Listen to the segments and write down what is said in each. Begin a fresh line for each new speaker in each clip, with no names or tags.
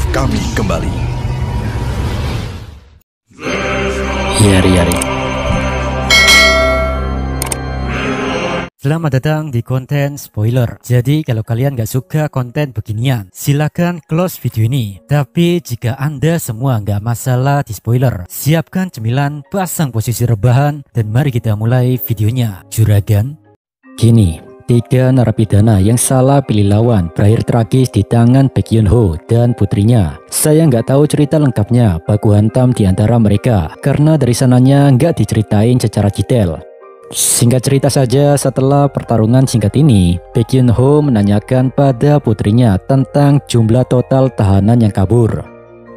kami kembali.
Yari.
Selamat datang di konten spoiler. Jadi kalau kalian gak suka konten beginian, silakan close video ini. Tapi jika anda semua gak masalah di spoiler, siapkan cemilan, pasang posisi rebahan, dan mari kita mulai videonya. Juragan.
Kini 3 narapidana yang salah pilih lawan berakhir tragis di tangan Baek Yoon Ho dan putrinya. Saya nggak tahu cerita lengkapnya baku hantam di antara mereka karena dari sananya nggak diceritain secara detail. Singkat cerita saja, setelah pertarungan singkat ini, Baek Yoon Ho menanyakan pada putrinya tentang jumlah total tahanan yang kabur.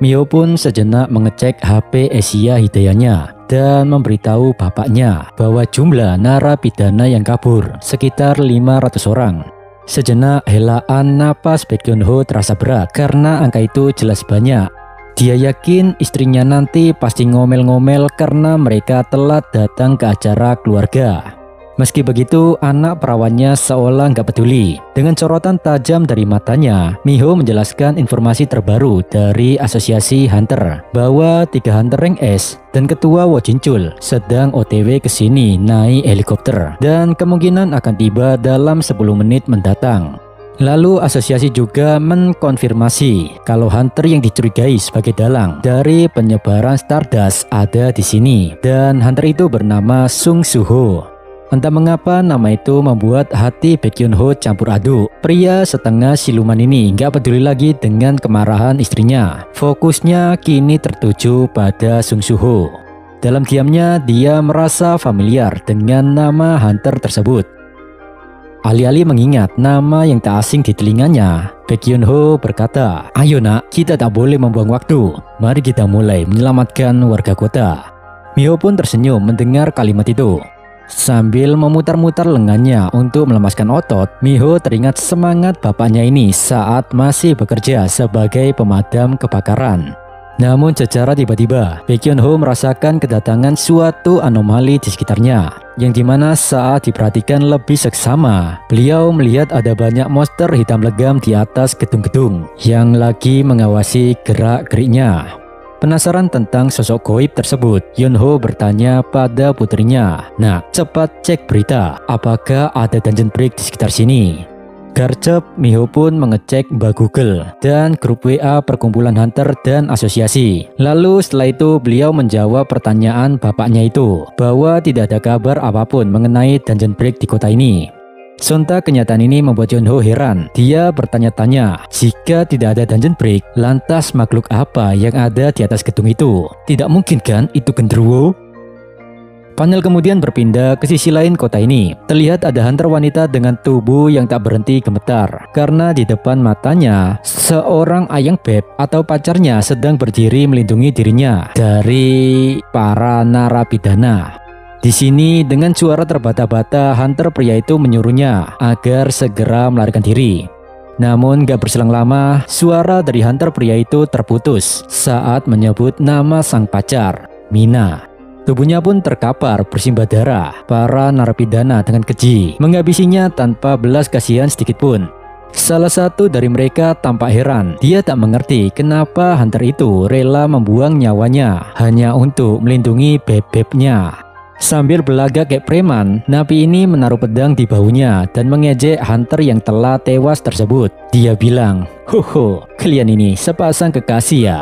Mio pun sejenak mengecek HP Asia Hidayahnya dan memberitahu bapaknya bahwa jumlah narapidana yang kabur sekitar 500 orang. Sejenak helaan napas Baek Yoon Ho terasa berat karena angka itu jelas banyak. Dia yakin istrinya nanti pasti ngomel-ngomel karena mereka telat datang ke acara keluarga. Meski begitu, anak perawannya seolah nggak peduli. Dengan sorotan tajam dari matanya, Miho menjelaskan informasi terbaru dari Asosiasi Hunter bahwa 3 Hunter Rank S dan Ketua Wo Jinchul sedang OTW ke sini naik helikopter dan kemungkinan akan tiba dalam 10 menit mendatang. Lalu asosiasi juga mengkonfirmasi kalau hunter yang dicurigai sebagai dalang dari penyebaran Stardust ada di sini dan hunter itu bernama Sung Soo-ho. Entah mengapa nama itu membuat hati Baek Yoon Ho campur aduk. Pria setengah siluman ini nggak peduli lagi dengan kemarahan istrinya. Fokusnya kini tertuju pada Sung Soo-ho. Dalam diamnya dia merasa familiar dengan nama hunter tersebut. Alih-alih mengingat nama yang tak asing di telinganya, Baek Yoon Ho berkata, "Ayo nak, kita tak boleh membuang waktu. Mari kita mulai menyelamatkan warga kota." Miho pun tersenyum mendengar kalimat itu. Sambil memutar-mutar lengannya untuk melemaskan otot, Miho teringat semangat bapaknya ini saat masih bekerja sebagai pemadam kebakaran. Namun secara tiba-tiba, Baek Yoon Ho merasakan kedatangan suatu anomali di sekitarnya, yang dimana saat diperhatikan lebih seksama, beliau melihat ada banyak monster hitam legam di atas gedung-gedung yang lagi mengawasi gerak-geriknya. Penasaran tentang sosok goib tersebut, Yoon Ho bertanya pada putrinya, "Nak, cepat cek berita, apakah ada dungeon break di sekitar sini?" Garcep, Miho pun mengecek Mbak Google dan grup WA perkumpulan hunter dan asosiasi. Lalu setelah itu beliau menjawab pertanyaan bapaknya itu bahwa tidak ada kabar apapun mengenai dungeon break di kota ini. Sontak kenyataan ini membuat Yoon Ho heran. Dia bertanya-tanya, jika tidak ada dungeon break, lantas makhluk apa yang ada di atas gedung itu? Tidak mungkin kan itu genderuwo? Panel kemudian berpindah ke sisi lain kota ini. Terlihat ada hunter wanita dengan tubuh yang tak berhenti gemetar karena di depan matanya seorang ayang beb atau pacarnya sedang berdiri melindungi dirinya dari para narapidana. Di sini dengan suara terbata-bata hunter pria itu menyuruhnya agar segera melarikan diri. Namun gak berselang lama, suara dari hunter pria itu terputus saat menyebut nama sang pacar, Mina. Tubuhnya pun terkapar bersimbah darah. Para narapidana dengan keji menghabisinya tanpa belas kasihan sedikitpun. Salah satu dari mereka tampak heran. Dia tak mengerti kenapa hunter itu rela membuang nyawanya hanya untuk melindungi beb-bebnya. Sambil berlagak kayak preman, napi ini menaruh pedang di bahunya dan mengejek hunter yang telah tewas tersebut. Dia bilang, "Hoho, kalian ini sepasang kekasih ya.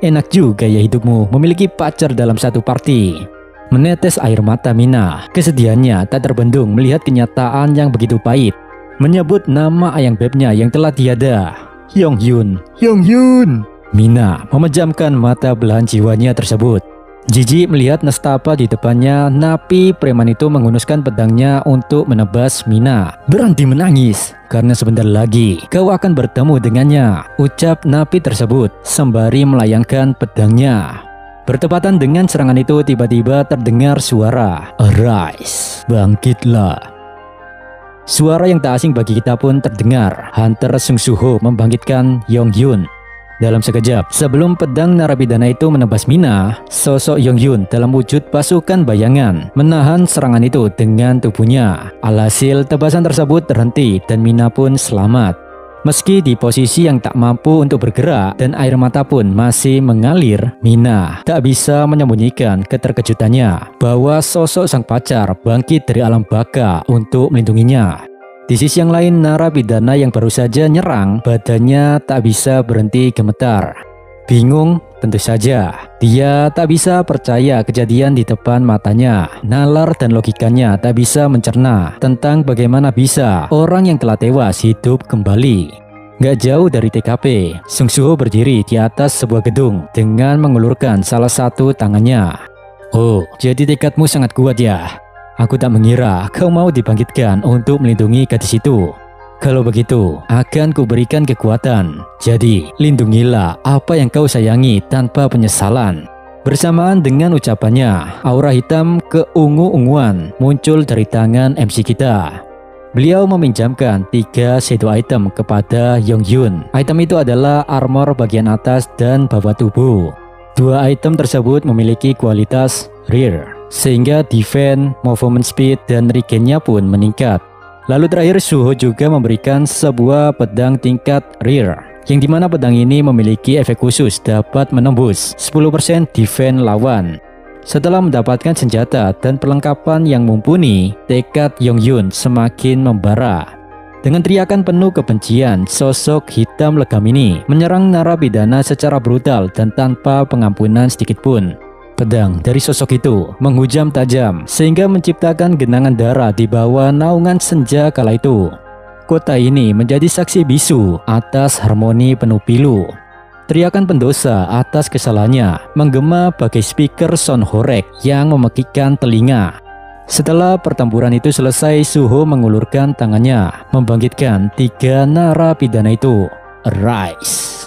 Enak juga ya hidupmu memiliki pacar dalam satu party." Menetes air mata Mina. Kesedihannya tak terbendung melihat kenyataan yang begitu pahit. Menyebut nama ayang bebnya yang telah tiada. Yonghyun. Mina memejamkan mata belahan jiwanya tersebut. Jijik melihat nestapa di depannya, napi preman itu menghunuskan pedangnya untuk menebas Mina. "Berhenti menangis, karena sebentar lagi kau akan bertemu dengannya," ucap napi tersebut sembari melayangkan pedangnya. Bertepatan dengan serangan itu tiba-tiba terdengar suara, "Arise, bangkitlah." Suara yang tak asing bagi kita pun terdengar. Hunter Sung Soo-ho membangkitkan Yonghyun. Dalam sekejap, sebelum pedang narapidana itu menebas Mina, sosok Yonghyun dalam wujud pasukan bayangan menahan serangan itu dengan tubuhnya. Alhasil, tebasan tersebut terhenti dan Mina pun selamat. Meski di posisi yang tak mampu untuk bergerak dan air mata pun masih mengalir, Mina tak bisa menyembunyikan keterkejutannya bahwa sosok sang pacar bangkit dari alam baka untuk melindunginya. Di sisi yang lain, narapidana yang baru saja nyerang, badannya tak bisa berhenti gemetar. Bingung? Tentu saja. Dia tak bisa percaya kejadian di depan matanya. Nalar dan logikanya tak bisa mencerna tentang bagaimana bisa orang yang telah tewas hidup kembali. Gak jauh dari TKP, Sung Soo berdiri di atas sebuah gedung dengan mengulurkan salah satu tangannya. Oh, jadi tekadmu sangat kuat ya. Aku tak mengira kau mau dibangkitkan untuk melindungi gadis itu. Kalau begitu, akan kuberikan kekuatan. Jadi, lindungilah apa yang kau sayangi tanpa penyesalan. Bersamaan dengan ucapannya, aura hitam keungu-unguan muncul dari tangan MC kita. Beliau meminjamkan 3 shadow item kepada Yongyun. Item itu adalah armor bagian atas dan bawah tubuh. 2 item tersebut memiliki kualitas rare, sehingga defense, movement speed, dan regainnya pun meningkat. Lalu terakhir, Suho juga memberikan sebuah pedang tingkat rare, yang dimana pedang ini memiliki efek khusus dapat menembus 10% defense lawan. Setelah mendapatkan senjata dan perlengkapan yang mumpuni, tekad Yongyun semakin membara. Dengan teriakan penuh kebencian, sosok hitam legam ini menyerang narapidana secara brutal dan tanpa pengampunan sedikitpun. Pedang dari sosok itu menghujam tajam sehingga menciptakan genangan darah di bawah naungan senja kala itu. Kota ini menjadi saksi bisu atas harmoni penuh pilu. Teriakan pendosa atas kesalahannya menggema bagai speaker sound horek yang memekikkan telinga. Setelah pertempuran itu selesai, Suho mengulurkan tangannya membangkitkan 3 narapidana itu. Arise!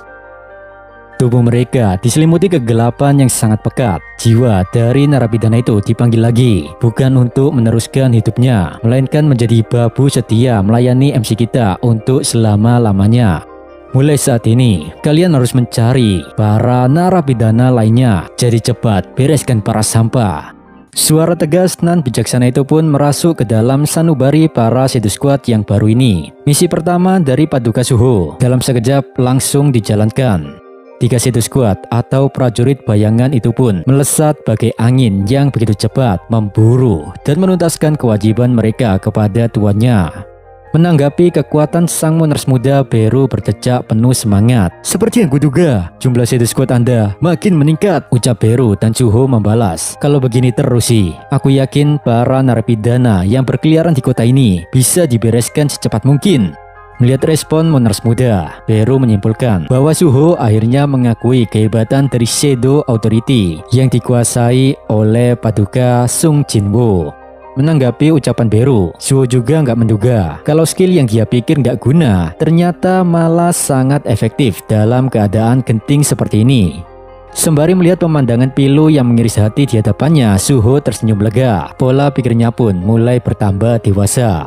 Tubuh mereka diselimuti kegelapan yang sangat pekat. Jiwa dari narapidana itu dipanggil lagi, bukan untuk meneruskan hidupnya, melainkan menjadi babu setia melayani MC kita untuk selama-lamanya. Mulai saat ini, kalian harus mencari para narapidana lainnya. Jadi cepat, bereskan para sampah. Suara tegas nan bijaksana itu pun merasuk ke dalam sanubari para Shadow Squad yang baru ini. Misi pertama dari Paduka Suho dalam sekejap langsung dijalankan. 3 Shadow Squad atau prajurit bayangan itu pun melesat bagai angin yang begitu cepat memburu dan menuntaskan kewajiban mereka kepada tuannya. Menanggapi kekuatan sang monsters muda, Beru berjejak penuh semangat. Seperti yang kuduga, jumlah Shadow Squad Anda makin meningkat, ucap Beru, dan Suho membalas. Kalau begini terus sih, aku yakin para narapidana yang berkeliaran di kota ini bisa dibereskan secepat mungkin. Melihat respon monsters muda, Beru menyimpulkan bahwa Suho akhirnya mengakui kehebatan dari Shadow Authority yang dikuasai oleh Paduka Sung Jinwoo. Menanggapi ucapan Beru, Suho juga nggak menduga kalau skill yang dia pikir nggak guna ternyata malah sangat efektif dalam keadaan genting seperti ini. Sembari melihat pemandangan pilu yang mengiris hati di hadapannya, Suho tersenyum lega. Pola pikirnya pun mulai bertambah dewasa.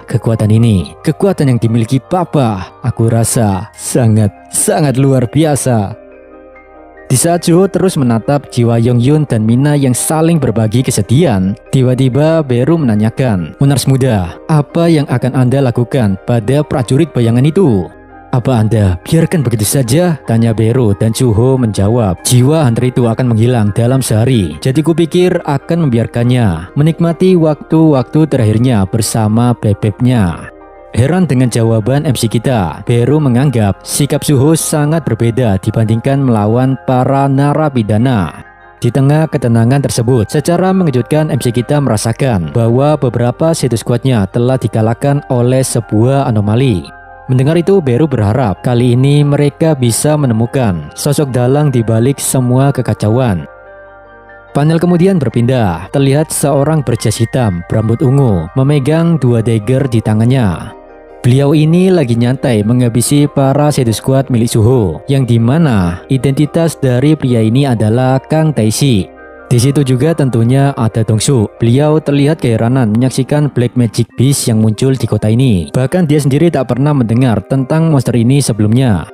Kekuatan ini, kekuatan yang dimiliki Papa, aku rasa sangat luar biasa. Di saat Suho terus menatap jiwa Yongyun dan Mina yang saling berbagi kesedihan, tiba-tiba Beru menanyakan, monsters muda, apa yang akan Anda lakukan pada prajurit bayangan itu? Apa Anda biarkan begitu saja? Tanya Beru, dan Suho menjawab, jiwa hunter itu akan menghilang dalam sehari. Jadi kupikir akan membiarkannya menikmati waktu-waktu terakhirnya bersama bebeknya. Heran dengan jawaban MC kita, Beru menganggap sikap Suho sangat berbeda dibandingkan melawan para narapidana. Di tengah ketenangan tersebut, secara mengejutkan MC kita merasakan bahwa beberapa Shadow Squad-nya telah dikalahkan oleh sebuah anomali. Mendengar itu, Beru berharap kali ini mereka bisa menemukan sosok dalang di balik semua kekacauan. Panel kemudian berpindah, terlihat seorang berjas hitam berambut ungu memegang 2 dagger di tangannya. Beliau ini lagi nyantai menghabisi para Shadow Squad milik Suho, yang dimana identitas dari pria ini adalah Kang Taeshi. Di situ juga tentunya ada Dongsu. Beliau terlihat keheranan menyaksikan Black Magic Beast yang muncul di kota ini. Bahkan dia sendiri tak pernah mendengar tentang monster ini sebelumnya.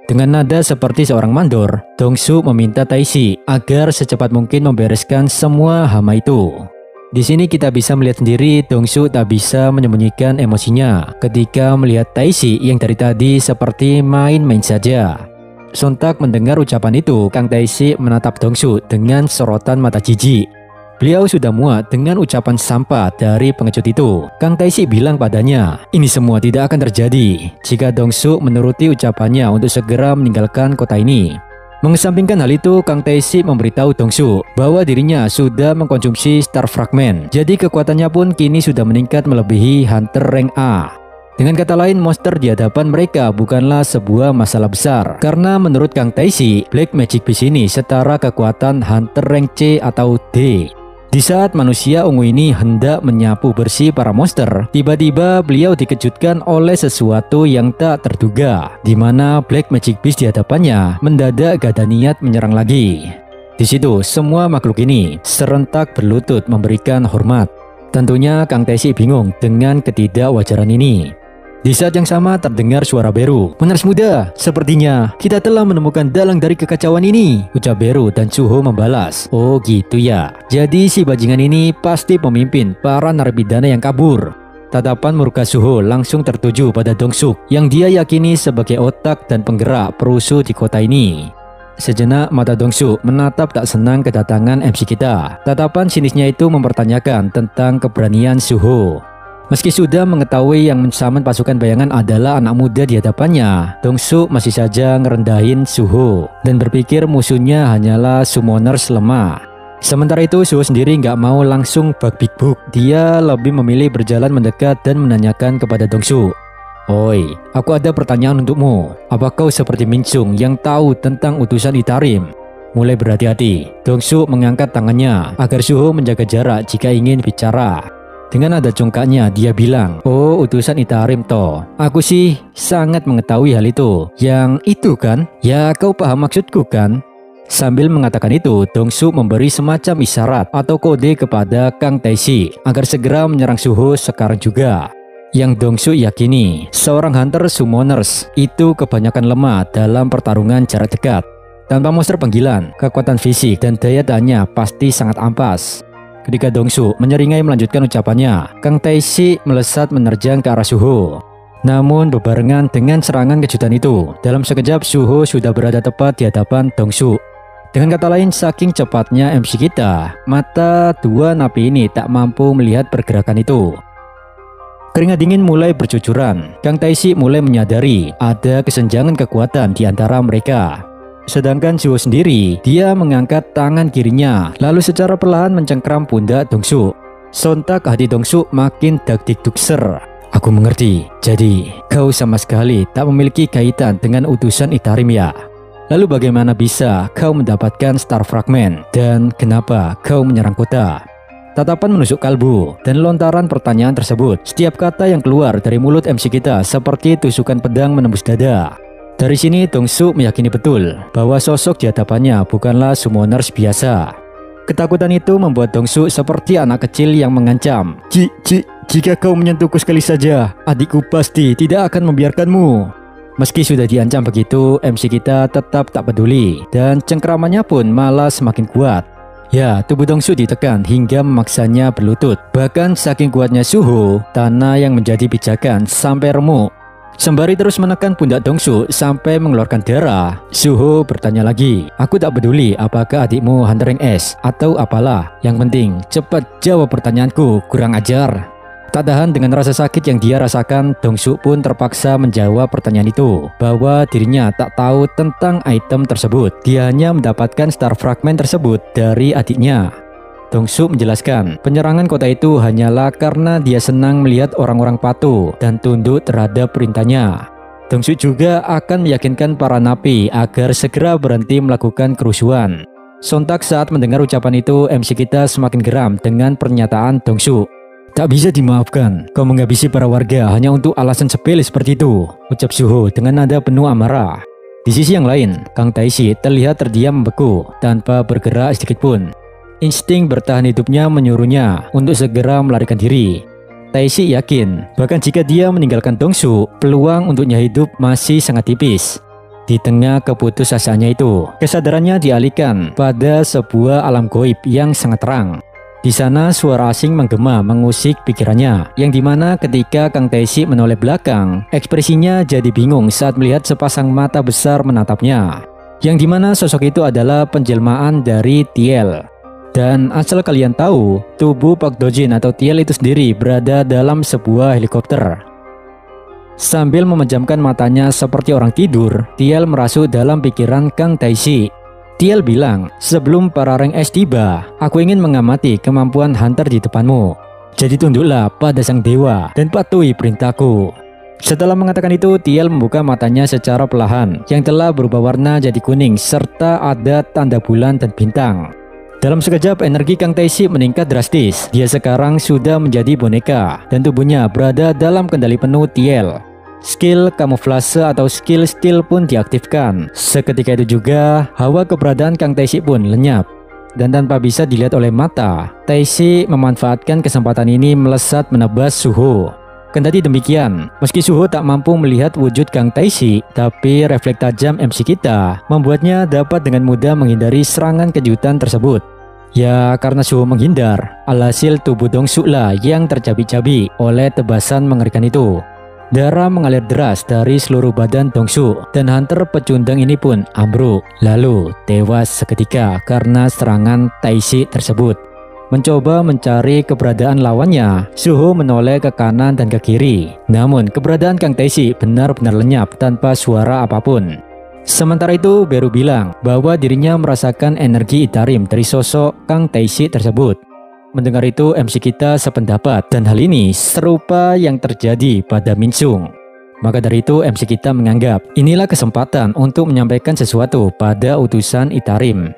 Dengan nada seperti seorang mandor, Dongsu meminta Taeshi agar secepat mungkin membereskan semua hama itu. Di sini kita bisa melihat sendiri Dongsu tak bisa menyembunyikan emosinya ketika melihat Taeshi yang dari tadi seperti main-main saja. Sontak mendengar ucapan itu, Kang Taeshi menatap Dongsu dengan sorotan mata jijik. Beliau sudah muak dengan ucapan sampah dari pengecut itu. Kang Taeshi bilang padanya, ini semua tidak akan terjadi jika Dongsu menuruti ucapannya untuk segera meninggalkan kota ini. Mengesampingkan hal itu, Kang Taeshi memberitahu Dongsu bahwa dirinya sudah mengkonsumsi Star Fragment. Jadi kekuatannya pun kini sudah meningkat melebihi Hunter rank A. Dengan kata lain, monster di hadapan mereka bukanlah sebuah masalah besar. Karena menurut Kang Taeshi, Black Magic Beast ini setara kekuatan Hunter rank C atau D. Di saat manusia ungu ini hendak menyapu bersih para monster, tiba-tiba beliau dikejutkan oleh sesuatu yang tak terduga, di mana Black Magic Beast di hadapannya mendadak gak ada niat menyerang lagi. Di situ semua makhluk ini serentak berlutut memberikan hormat. Tentunya Kang Taeshi bingung dengan ketidakwajaran ini. Di saat yang sama terdengar suara Beru. Menaris muda, sepertinya kita telah menemukan dalang dari kekacauan ini, ucap Beru, dan Suho membalas. Oh gitu ya, jadi si bajingan ini pasti pemimpin para narapidana yang kabur. Tatapan murka Suho langsung tertuju pada Dongsuk yang dia yakini sebagai otak dan penggerak perusuh di kota ini. Sejenak mata Dongsuk menatap tak senang kedatangan MC kita. Tatapan sinisnya itu mempertanyakan tentang keberanian Suho. Meski sudah mengetahui yang mensaman pasukan bayangan adalah anak muda di hadapannya, Dongsuk masih saja ngerendahin Suho dan berpikir musuhnya hanyalah summoners lemah. Sementara itu Suho sendiri nggak mau langsung bug big book. Dia lebih memilih berjalan mendekat dan menanyakan kepada Dongsuk. Oi, aku ada pertanyaan untukmu. Apa kau seperti Minchung yang tahu tentang utusan Itarim? Mulai berhati-hati, Dongsuk mengangkat tangannya agar Suho menjaga jarak jika ingin bicara. Dengan nada congkaknya dia bilang, oh utusan Itarim toh. Aku sih sangat mengetahui hal itu. Yang itu kan? Ya kau paham maksudku kan? Sambil mengatakan itu, Dongsuk memberi semacam isyarat atau kode kepada Kang Taeshi agar segera menyerang Suho sekarang juga. Yang Dongsuk yakini, seorang hunter summoners itu kebanyakan lemah dalam pertarungan jarak dekat. Tanpa monster panggilan, kekuatan fisik dan daya tahannya pasti sangat ampas. Ketika Dongsuk menyeringai melanjutkan ucapannya, Kang Taeshi melesat menerjang ke arah Suho. Namun bebarengan dengan serangan kejutan itu, dalam sekejap Suho sudah berada tepat di hadapan Dongsuk. Dengan kata lain, saking cepatnya MC kita, mata dua napi ini tak mampu melihat pergerakan itu. Keringat dingin mulai bercucuran. Kang Taeshi mulai menyadari ada kesenjangan kekuatan di antara mereka. Sedangkan Suho sendiri, dia mengangkat tangan kirinya, lalu secara perlahan mencengkram pundak Dongsuk. Sontak hati Dongsuk makin dak-dik-dukser. Aku mengerti, jadi kau sama sekali tak memiliki kaitan dengan utusan Itarim ya? Lalu bagaimana bisa kau mendapatkan Star Fragment? Dan kenapa kau menyerang kota? Tatapan menusuk kalbu dan lontaran pertanyaan tersebut. Setiap kata yang keluar dari mulut MC kita seperti tusukan pedang menembus dada. Dari sini Dongsuk meyakini betul bahwa sosok di hadapannya bukanlah summoners biasa. Ketakutan itu membuat Dongsuk seperti anak kecil yang mengancam. Jika kau menyentuhku sekali saja, adikku pasti tidak akan membiarkanmu. Meski sudah diancam begitu, MC kita tetap tak peduli dan cengkramannya pun malah semakin kuat. Ya, tubuh Dongsuk ditekan hingga memaksanya berlutut. Bahkan saking kuatnya Suho, tanah yang menjadi pijakan sampai remuk. Sembari terus menekan pundak Dongsuk sampai mengeluarkan darah, Suho bertanya lagi, aku tak peduli apakah adikmu Hunter rank S atau apalah. Yang penting cepat jawab pertanyaanku, kurang ajar. Tak tahan dengan rasa sakit yang dia rasakan, Dongsuk pun terpaksa menjawab pertanyaan itu, bahwa dirinya tak tahu tentang item tersebut. Dia hanya mendapatkan Star Fragment tersebut dari adiknya. Dongsuk menjelaskan, penyerangan kota itu hanyalah karena dia senang melihat orang-orang patuh dan tunduk terhadap perintahnya. Dongsuk juga akan meyakinkan para napi agar segera berhenti melakukan kerusuhan. Sontak saat mendengar ucapan itu, MC kita semakin geram dengan pernyataan Dongsuk. Tak bisa dimaafkan, kau menghabisi para warga hanya untuk alasan sepele seperti itu, ucap Suho dengan nada penuh amarah. Di sisi yang lain, Kang Taeshi terlihat terdiam membeku tanpa bergerak sedikitpun. Insting bertahan hidupnya menyuruhnya untuk segera melarikan diri. Taeshi yakin, bahkan jika dia meninggalkan Dongsuk, peluang untuknya hidup masih sangat tipis. Di tengah keputusasaannya itu, kesadarannya dialihkan pada sebuah alam goib yang sangat terang. Di sana suara asing menggema mengusik pikirannya, yang dimana ketika Kang Taeshi menoleh belakang, ekspresinya jadi bingung saat melihat sepasang mata besar menatapnya. Yang dimana sosok itu adalah penjelmaan dari Thiel. Dan asal kalian tahu, tubuh Park Do-jin atau Thiel itu sendiri berada dalam sebuah helikopter. Sambil memejamkan matanya seperti orang tidur, Thiel merasuk dalam pikiran Kang Taeshi. Thiel bilang, sebelum para rank S tiba, aku ingin mengamati kemampuan Hunter di depanmu. Jadi tunduklah pada sang dewa dan patuhi perintahku. Setelah mengatakan itu, Thiel membuka matanya secara perlahan, yang telah berubah warna jadi kuning serta ada tanda bulan dan bintang. Dalam sekejap, energi Kang Taeshi meningkat drastis. Dia sekarang sudah menjadi boneka, dan tubuhnya berada dalam kendali penuh Thiel. Skill kamuflase atau skill steal pun diaktifkan. Seketika itu juga, hawa keberadaan Kang Taeshi pun lenyap. Dan tanpa bisa dilihat oleh mata, Taeshi memanfaatkan kesempatan ini melesat menebas Suho. Kendati demikian, meski Suho tak mampu melihat wujud Kang Taeshi, tapi refleks tajam MC kita membuatnya dapat dengan mudah menghindari serangan kejutan tersebut. Ya, karena Suho menghindar, alhasil tubuh Dong-suk lah yang tercabik-cabik oleh tebasan mengerikan itu. Darah mengalir deras dari seluruh badan Dong-suk dan Hunter pecundang ini pun ambruk, lalu tewas seketika karena serangan Taeshi tersebut. Mencoba mencari keberadaan lawannya, Suho menoleh ke kanan dan ke kiri. Namun keberadaan Kang Taeshi benar-benar lenyap tanpa suara apapun. Sementara itu, Beru bilang bahwa dirinya merasakan energi Itarim dari sosok Kang Taeshi tersebut. Mendengar itu, MC kita sependapat dan hal ini serupa yang terjadi pada Minsung. Maka dari itu, MC kita menganggap inilah kesempatan untuk menyampaikan sesuatu pada utusan Itarim.